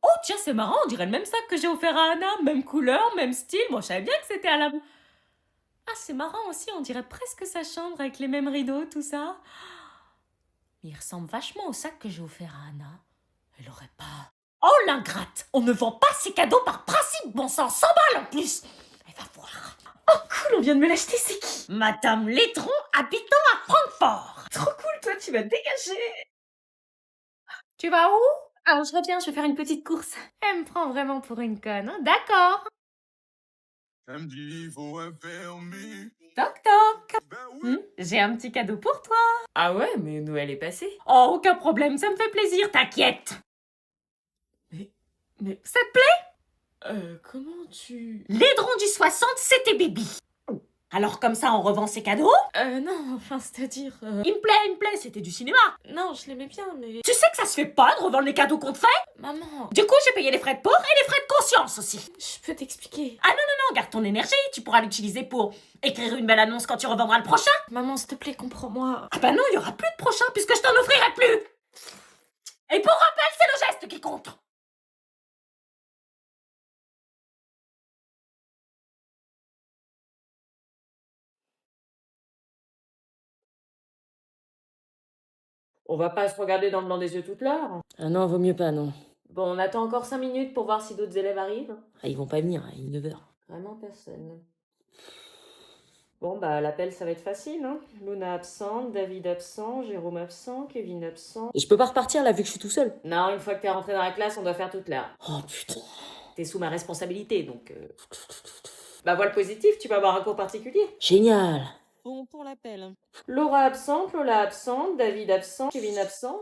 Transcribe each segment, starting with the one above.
Oh tiens, c'est marrant, on dirait le même sac que j'ai offert à Anna. Même couleur, même style. Bon, je savais bien que c'était à la... Ah, c'est marrant aussi, on dirait presque sa chambre avec les mêmes rideaux, tout ça. Mais il ressemble vachement au sac que j'ai offert à Anna. Elle aurait pas... Oh l'ingrate! On ne vend pas ses cadeaux par principe, bon sang, 100 balles en plus! Elle va voir. Oh cool, on vient de me l'acheter, c'est qui? Madame Laitron, habitant à Francfort. Trop cool, toi, tu vas te dégager. Tu vas où? Alors je reviens, je vais faire une petite course. Elle me prend vraiment pour une conne, hein? D'accord. Toc toc. J'ai un petit cadeau pour toi. Ah ouais, mais Noël est passé. Oh, aucun problème, ça me fait plaisir, t'inquiète. Mais ça te plaît? Comment tu... L'aidron du 60, c'était Bibi. Alors comme ça, on revend ses cadeaux? Non, enfin, c'est-à-dire... Il me plaît, c'était du cinéma. Non, je l'aimais bien, mais... Tu sais que ça se fait pas de revendre les cadeaux qu'on te fait? Maman... Du coup, j'ai payé les frais de port et les frais de conscience aussi. Je peux t'expliquer. Ah non, non, non, garde ton énergie, tu pourras l'utiliser pour écrire une belle annonce quand tu revendras le prochain. Maman, s'il te plaît, comprends-moi. Ah bah non, il y aura plus de prochain puisque je t'en offrirai plus. Et pour rappel, c'est le geste qui compte. On va pas se regarder dans le blanc des yeux toute l'heure. Ah non, vaut mieux pas, non. Bon, on attend encore 5 minutes pour voir si d'autres élèves arrivent. Ah, ils vont pas venir, il est 9h. Vraiment personne. Bon, bah, l'appel, ça va être facile, hein. Luna absente, David absent, Jérôme absent, Kevin absent. Et je peux pas repartir, là, vu que je suis tout seul? Non, une fois que t'es rentré dans la classe, on doit faire toute l'heure. Oh, putain. T'es sous ma responsabilité, donc... Bah, vois le positif, tu vas avoir un cours particulier. Génial. Bon, pour l'appel. Laura absente, Lola absente, David absent, Kevin absent.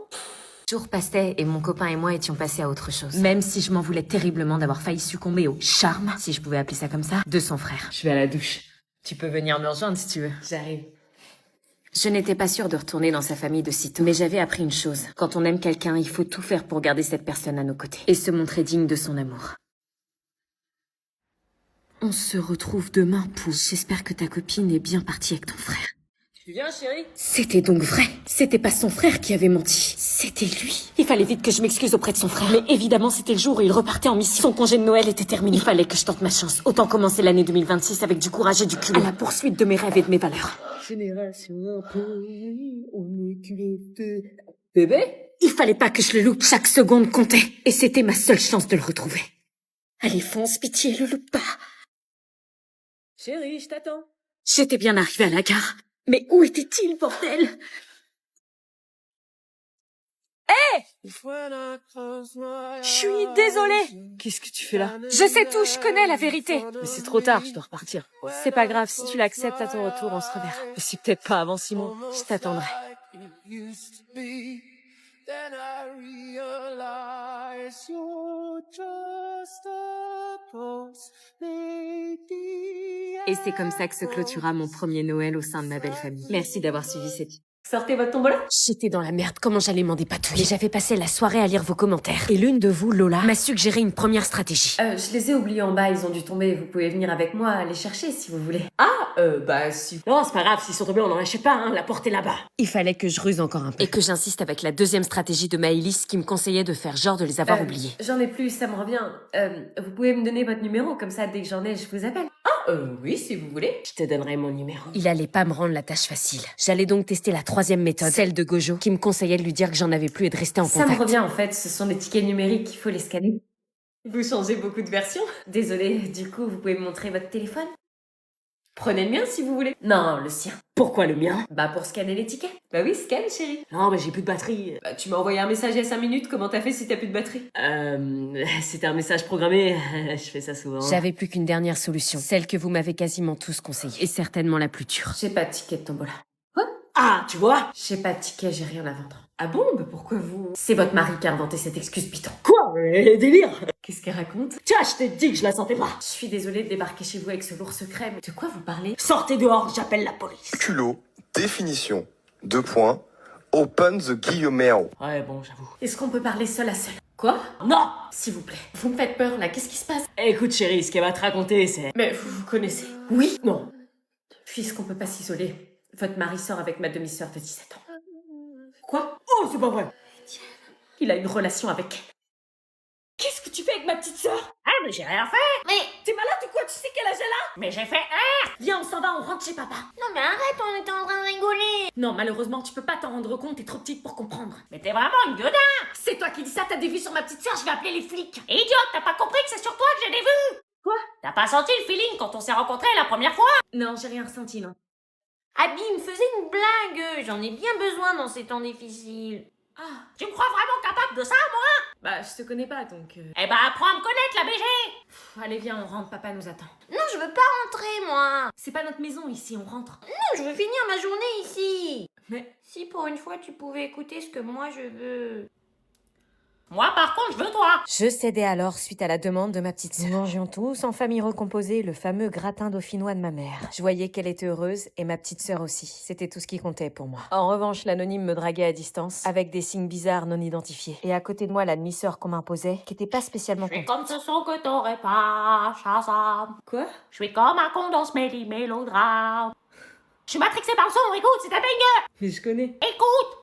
Jour passait et mon copain et moi étions passés à autre chose. Même si je m'en voulais terriblement d'avoir failli succomber au charme, si je pouvais appeler ça comme ça, de son frère. Je vais à la douche. Tu peux venir me rejoindre si tu veux. J'arrive. Je n'étais pas sûre de retourner dans sa famille de sitôt, mais j'avais appris une chose. Quand on aime quelqu'un, il faut tout faire pour garder cette personne à nos côtés et se montrer digne de son amour. On se retrouve demain pour... J'espère que ta copine est bien partie avec ton frère. Tu viens, chérie? C'était donc vrai. C'était pas son frère qui avait menti. C'était lui. Il fallait vite que je m'excuse auprès de son frère. Mais évidemment, c'était le jour où il repartait en mission. Son congé de Noël était terminé. Il fallait que je tente ma chance. Autant commencer l'année 2026 avec du courage et du culot. À la poursuite de mes rêves et de mes valeurs. Génération impolie, on est culotté. Bébé? Il fallait pas que je le loupe. Chaque seconde comptait. Et c'était ma seule chance de le retrouver. Allez, fonce, pitié, le loupe pas. Chérie, je t'attends. J'étais bien arrivée à la gare. Mais où était-il, bordel? Je suis désolée. Qu'est-ce que tu fais là? Je sais tout, je connais la vérité. Mais c'est trop tard, je dois repartir. C'est pas grave, si tu l'acceptes à ton retour, on se reverra. Mais c'est peut-être pas avant 6 mois. Je t'attendrai. Et c'est comme ça que se clôtura mon premier Noël au sein de ma belle famille. Merci d'avoir suivi cette... Sortez votre tombola? J'étais dans la merde, comment j'allais m'en dépatouiller? J'avais passé la soirée à lire vos commentaires. Et l'une de vous, Lola, m'a suggéré une première stratégie. Je les ai oubliés en bas, ils ont dû tomber. Vous pouvez venir avec moi les chercher si vous voulez. Bah si. Non, c'est pas grave, s'ils sont tombés, on n'en achète pas, hein, la porte est là-bas. Il fallait que je ruse encore un peu. Et que j'insiste avec la deuxième stratégie de Maëlys qui me conseillait de faire genre de les avoir oubliés. J'en ai plus, ça me revient. Vous pouvez me donner votre numéro, comme ça, dès que j'en ai, je vous appelle. Oui, si vous voulez. Je te donnerai mon numéro. Il allait pas me rendre la tâche facile. J'allais donc tester la troisième méthode, celle de Gojo, qui me conseillait de lui dire que j'en avais plus et de rester en contact. Ça me revient en fait, ce sont des tickets numériques, il faut les scanner. Vous changez beaucoup de versions? Désolée, du coup, vous pouvez me montrer votre téléphone? Prenez le mien si vous voulez. Non, le sien. Pourquoi le mien? Bah pour scanner les tickets. Bah oui, scanne chérie. Non, mais j'ai plus de batterie. Bah tu m'as envoyé un message il y a 5 minutes, comment t'as fait si t'as plus de batterie? C'était un message programmé, je fais ça souvent. J'avais plus qu'une dernière solution, celle que vous m'avez quasiment tous conseillée. Et certainement la plus dure. J'ai pas de ticket de tombola. Quoi? Ah, tu vois? J'ai pas de ticket, j'ai rien à vendre. Ah bon? Bah pourquoi vous... C'est votre mari qui a inventé cette excuse piton. Quoi? Délire! Qu'est-ce qu'elle raconte? Tiens, je t'ai dit que je la sentais pas. Je suis désolée de débarquer chez vous avec ce lourd secret, mais de quoi vous parlez? Sortez dehors, j'appelle la police. Culot, définition, 2 points, open the guillemets. Ouais, bon, j'avoue. Est-ce qu'on peut parler seul à seul? Quoi? Non! S'il vous plaît. Vous me faites peur, là, qu'est-ce qui se passe? Écoute, chérie, ce qu'elle va te raconter, c'est... Mais vous connaissez? Oui? Non. Puisqu'on peut pas s'isoler, votre mari sort avec ma demi-sœur de 17 ans. Quoi? Oh, c'est pas vrai! Il a une relation avec elle. fais avec ma petite sœur? Ah, mais j'ai rien fait. Mais t'es malade ou quoi? Tu sais quel âge elle a? Mais j'ai fait un. Viens, on s'en va, on rentre chez papa. Non, mais arrête, on était en train de rigoler. Non, malheureusement, tu peux pas t'en rendre compte, t'es trop petite pour comprendre. Mais t'es vraiment une gueudin. C'est toi qui dis ça, t'as des vues sur ma petite sœur, je vais appeler les flics. Idiote, t'as pas compris que c'est sur toi que j'ai des vues. Quoi? T'as pas senti le feeling quand on s'est rencontrés la première fois? Non, j'ai rien ressenti, non. Abby me faisait une blague. J'en ai bien besoin dans ces temps difficiles. Ah, Tu me crois vraiment capable de ça, moi? bah je te connais pas, donc... Eh ben, apprends à me connaître, la BG. Allez, viens, on rentre, papa nous attend. Non, je veux pas rentrer, moi. C'est pas notre maison ici, on rentre. Non, je veux finir ma journée ici. Mais... Si pour une fois tu pouvais écouter ce que moi je veux. Moi par contre je veux toi. Je cédais alors suite à la demande de ma petite sœur. Nous mangions tous en famille recomposée le fameux gratin dauphinois de ma mère. Je voyais qu'elle était heureuse et ma petite sœur aussi. C'était tout ce qui comptait pour moi. En revanche, l'anonyme me draguait à distance avec des signes bizarres non identifiés. Et à côté de moi, la demi-sœur qu'on m'imposait qui était pas spécialement Je suis contente. comme ce son que t'aurais pas, Shazam. Quoi? Je suis comme un con dans ce mélodrame. Je suis matrixée par le son, écoute, c'est un banger. Mais je connais. Écoute.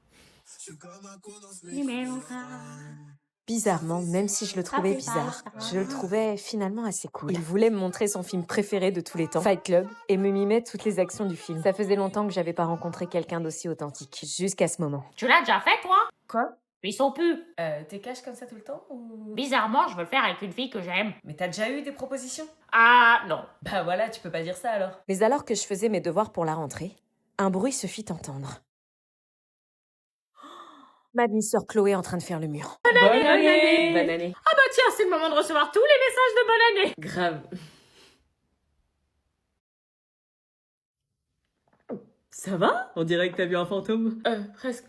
Mélodrame. Bizarrement, même si je le trouvais bizarre, je le trouvais finalement assez cool. Il voulait me montrer son film préféré de tous les temps, Fight Club, et me mimait toutes les actions du film. Ça faisait longtemps que j'avais pas rencontré quelqu'un d'aussi authentique, jusqu'à ce moment. Tu l'as déjà fait toi? Quoi? Ils sont plus. T'es cash comme ça tout le temps ou... Bizarrement, je veux le faire avec une fille que j'aime. Mais t'as déjà eu des propositions? Ah non. Bah voilà, tu peux pas dire ça alors. Mais alors que je faisais mes devoirs pour la rentrée, un bruit se fit entendre. Ma demi-sœur Chloé en train de faire le mur. Bonne année. Bonne année. Ah bah tiens, c'est le moment de recevoir tous les messages de bonne année. Grave. Ça va? On dirait que t'as vu un fantôme. Presque.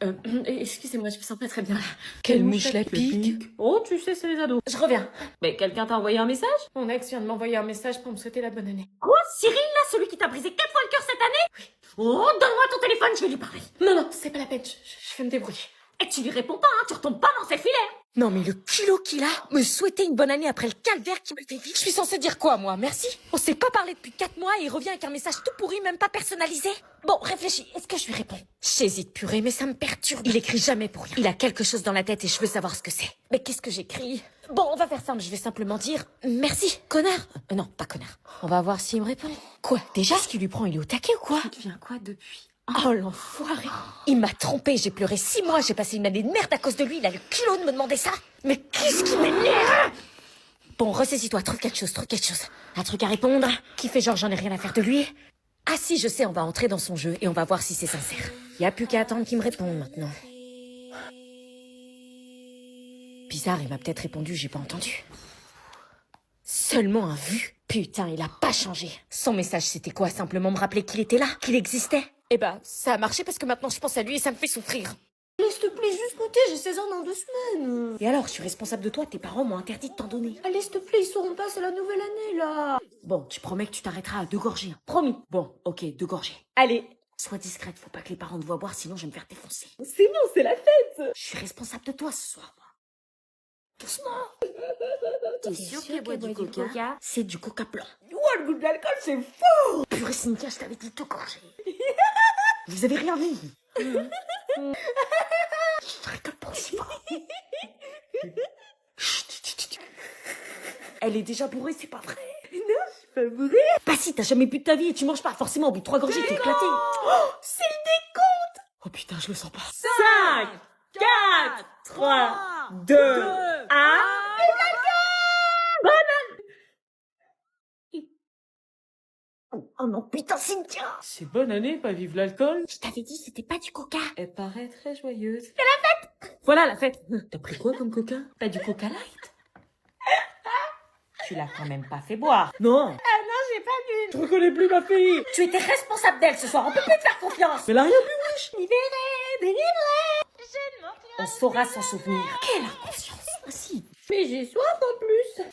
Excusez-moi, je me sens pas très bien. Quelle mouche la pique. Oh, tu sais, c'est les ados. Je reviens. Mais quelqu'un t'a envoyé un message? Mon ex vient de m'envoyer un message pour me souhaiter la bonne année. Quoi? Cyril là, celui qui t'a brisé 4 fois le cœur cette année? Oui. Oh, donne-moi ton téléphone, je vais lui parler. Non, c'est pas la peine, je vais me débrouiller. Et tu lui réponds pas, hein, tu retombes pas dans ses filets. Non mais le culot qu'il a, me souhaiter une bonne année après le calvaire qui me fait vivre. Je suis censée dire quoi moi, merci? On s'est pas parlé depuis 4 mois et il revient avec un message tout pourri, même pas personnalisé. Bon, réfléchis, est-ce que je lui réponds? J'hésite purée, mais ça me perturbe. Il écrit jamais pour rien. Il a quelque chose dans la tête et je veux savoir ce que c'est. Mais qu'est-ce que j'écris? Bon, on va faire simple, je vais simplement dire merci, connard. Non, pas connard. On va voir s'il me répond. Quoi, déjà? Ce qu'il lui prend, il est au taquet ou quoi? Tu deviens quoi depuis? Oh l'enfoiré! Il m'a trompé, j'ai pleuré 6 mois, j'ai passé une année de merde à cause de lui, il a le culot de me demander ça! Mais qu'est-ce qui m'énerve! Bon, ressaisis-toi, trouve quelque chose. Un truc à répondre, qui fait genre j'en ai rien à faire de lui. Ah si, je sais, on va entrer dans son jeu et on va voir si c'est sincère. Y a plus qu'à attendre qu'il me réponde maintenant. Bizarre, il m'a peut-être répondu, j'ai pas entendu. Seulement un vu? Putain, il a pas changé. Son message, c'était quoi? Simplement me rappeler qu'il était là, qu'il existait? Eh ben, ça a marché parce que maintenant je pense à lui et ça me fait souffrir. S'il te plaît, juste goûter, j'ai 16 ans dans 2 semaines. Et alors, je suis responsable de toi, tes parents m'ont interdit de t'en donner. Allez, s'il te plaît, ils sauront pas, c'est la nouvelle année, là. Bon, tu promets que tu t'arrêteras à 2 gorgées, hein. Promis. Bon, ok, 2 gorgées. Allez, sois discrète, faut pas que les parents te voient boire, sinon je vais me faire défoncer. C'est bon, c'est la fête! Je suis responsable de toi ce soir, moi. Doucement. T'es sûr qu'elle boit du coca? C'est du coca blanc. Ouah, le goût de l'alcool, c'est fou! Purée Cynthia, je t'avais dit 2 gorgées. Vous avez rien vu. Je rigole pas aussi fort. Elle est déjà bourrée, c'est pas vrai. Non, je suis pas bourrée. Bah si, t'as jamais bu de ta vie et tu manges pas. Forcément, au bout de 3 gorgées, t'es éclaté. Oh, c'est le décompte! Oh putain, je le sens pas. 5, 4, 3, 2, 1... Oh non, putain, Cynthia! C'est bonne année, pas vivre l'alcool. Je t'avais dit, c'était pas du coca. Elle paraît très joyeuse. C'est la fête! Voilà la fête. T'as pris quoi comme coca? Pas du coca light. Tu l'as quand même pas fait boire. Non. Ah non, j'ai pas bu. Je reconnais plus ma fille. Tu étais responsable d'elle ce soir, on peut plus te faire confiance. Mais elle a rien bu, wesh. Délivré. Je ne m'en On saura s'en souvenir. Quelle inconscience. Ah si. Mais j'ai soif en plus.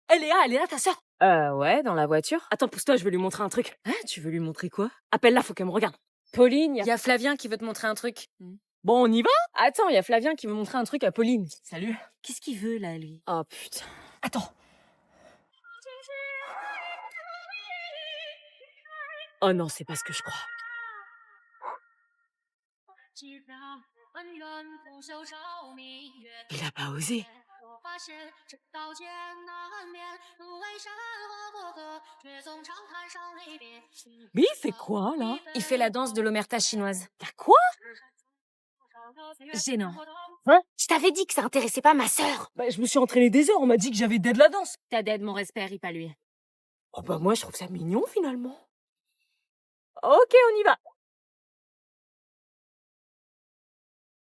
Elle est là ta sœur? Ouais, dans la voiture. Attends, pousse-toi, je veux lui montrer un truc. Hein, tu veux lui montrer quoi? Appelle-la, faut qu'elle me regarde. Pauline, Y a Flavien qui veut te montrer un truc. Bon, on y va? Attends, y a Flavien qui veut montrer un truc à Pauline. Salut. Qu'est-ce qu'il veut là, lui? Oh putain. Attends. Oh non, c'est pas ce que je crois. Il a pas osé. Mais il fait quoi, là? Il fait la danse de l'omerta chinoise. La quoi? Gênant. Hein? Je t'avais dit que ça intéressait pas ma sœur. Bah, je me suis entraîné des heures, on m'a dit que j'avais dead la danse. T'as d'aide mon respect, rit pas lui. Oh bah moi, je trouve ça mignon, finalement. Ok, on y va.